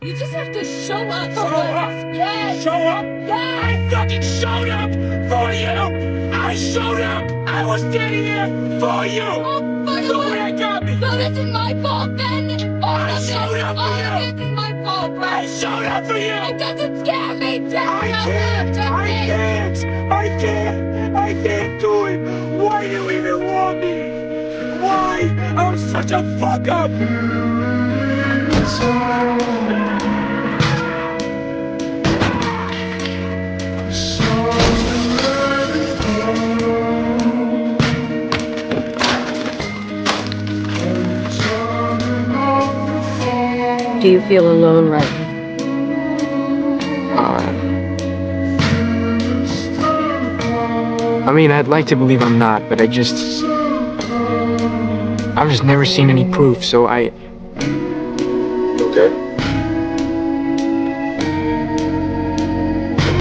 You just have to show up. Show up? Yes. Show up? Yes. I fucking showed up for you! I showed up! I was standing here for you! Oh, by the Look way, where I got me! no, this is my fault, Ben. I showed up for All you! of this is my fault, bro. I showed up for you! It doesn't scare me, Jack. I can't! I can't do it! Why do you even want me? Why? I'm such a fuck up! Do you feel alone right now? I mean, I'd like to believe I'm not, but I've just never seen any proof, so I